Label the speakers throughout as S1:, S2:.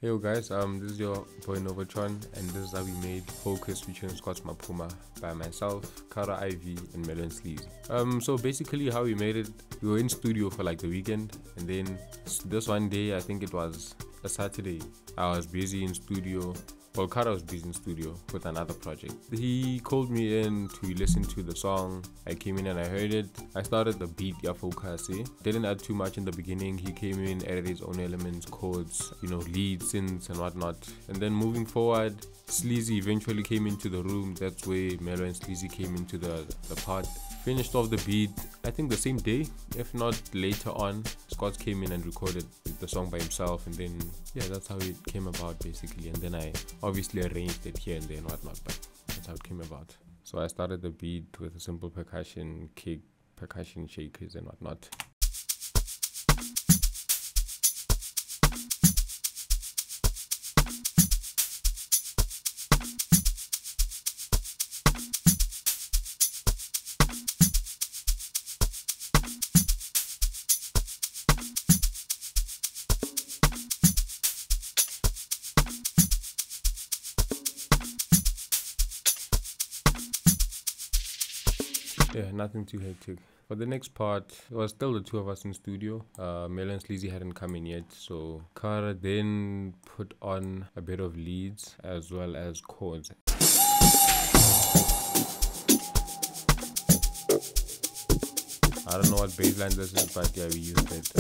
S1: Hey guys, this is your boy Novatron, and this is how we made Focus featuring Maphuma by myself, Kara Ivy, and Mellow Sleazy. So basically how we made it, we were in studio for like the weekend, and then this one day, I think it was a Saturday, I was busy in studio. Well, Kara was busy in studio with another project. He called me in to listen to the song. I came in and I heard it. I started the beat, ya focus. Didn't add too much in the beginning. He came in, added his own elements, chords, leads, synths and whatnot. And then moving forward, Sleazy eventually came into the room. That's where Mellow and Sleazy came into the part. Finished off the beat, I think the same day, if not later on. Scott came in and recorded the song by himself, and then yeah, that's how it came about basically. And then I obviously arranged it here and there and whatnot, but that's how it came about. So I started the beat with a simple percussion, kick, percussion shakers and whatnot. Yeah, nothing too hectic. For the next part, it was still the two of us in studio. Mellow and Sleazy hadn't come in yet, so Kara then put on a bit of leads as well as chords. I don't know what bassline this is, but yeah, we used it.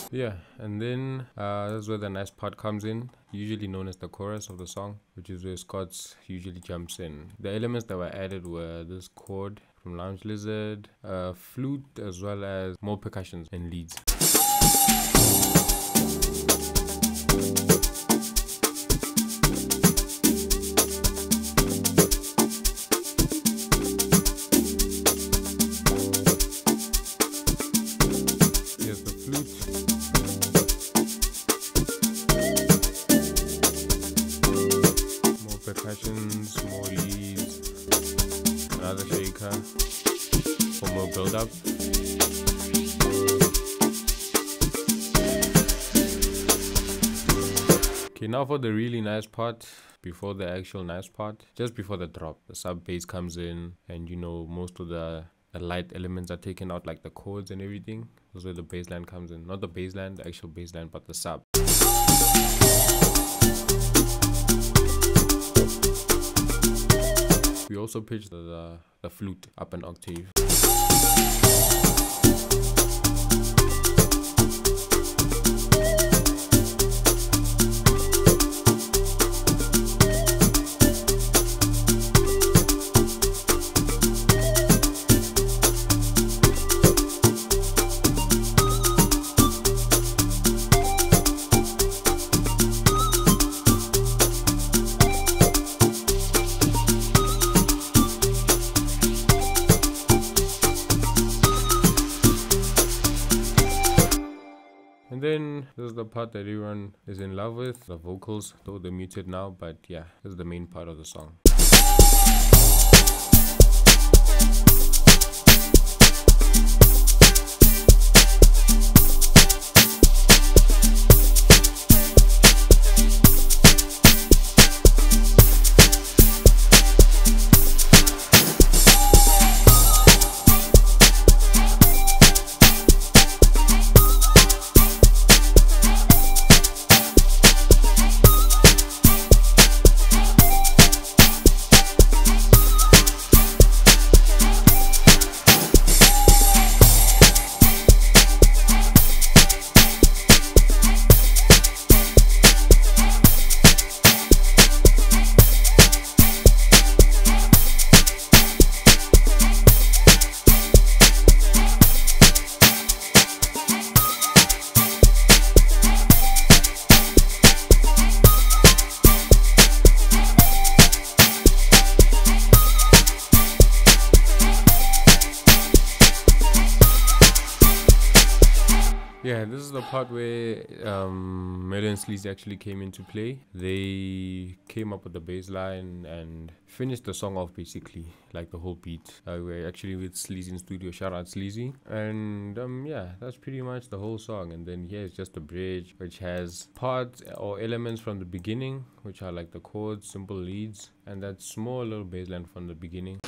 S1: Yeah, and then that's where the nice part comes in, usually known as the chorus of the song, which is where Scott usually jumps in. The elements that were added were this chord from Lounge Lizard, flute, as well as more percussions and leads. Here's the flute. Percussions, more leads, another shaker for more build up. Okay, now for the really nice part, before the actual nice part, just before the drop, the sub bass comes in, and most of the light elements are taken out, like the chords and everything. That's where the bass line comes in. Not the bass line, the actual bass line, but the sub. We also pitched the flute up an octave. And then this is the part that everyone is in love with, the vocals, though they're muted now, but yeah, this is the main part of the song. Yeah, this is the part where Mellow Sleazy actually came into play. They came up with the bass line and finished the song off basically, like the whole beat. We're actually with Sleazy in studio, shout out Sleazy. And yeah, that's pretty much the whole song. And then here's just a bridge which has parts or elements from the beginning, which are like the chords, simple leads, and that small little bass line from the beginning.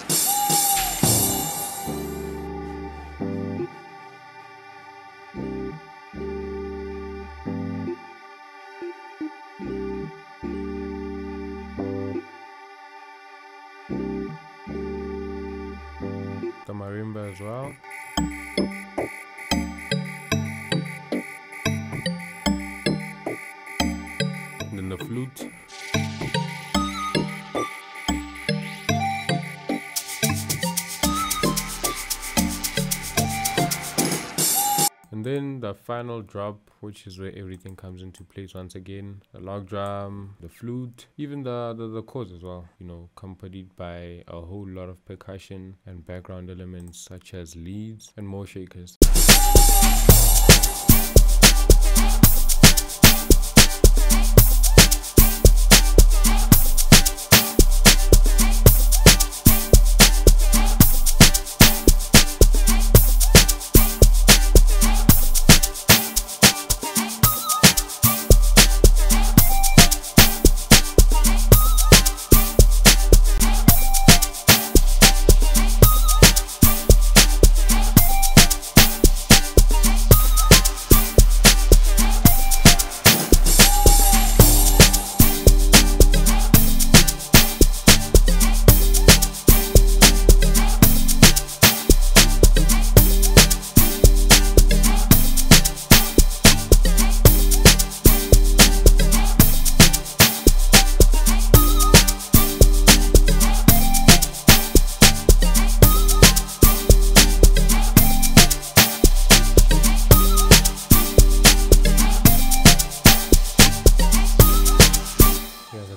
S1: The marimba as well. And then the flute. And then the final drop, which is where everything comes into place once again. The log drum, the flute, even the chords as well, you know, accompanied by a whole lot of percussion and background elements such as leads and more shakers.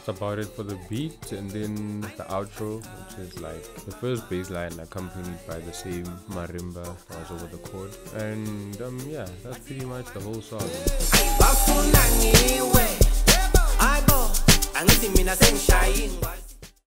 S1: That's about it for the beat, and then the outro, which is like the first bass line accompanied by the same marimba that was over the chord. And yeah, that's pretty much the whole song.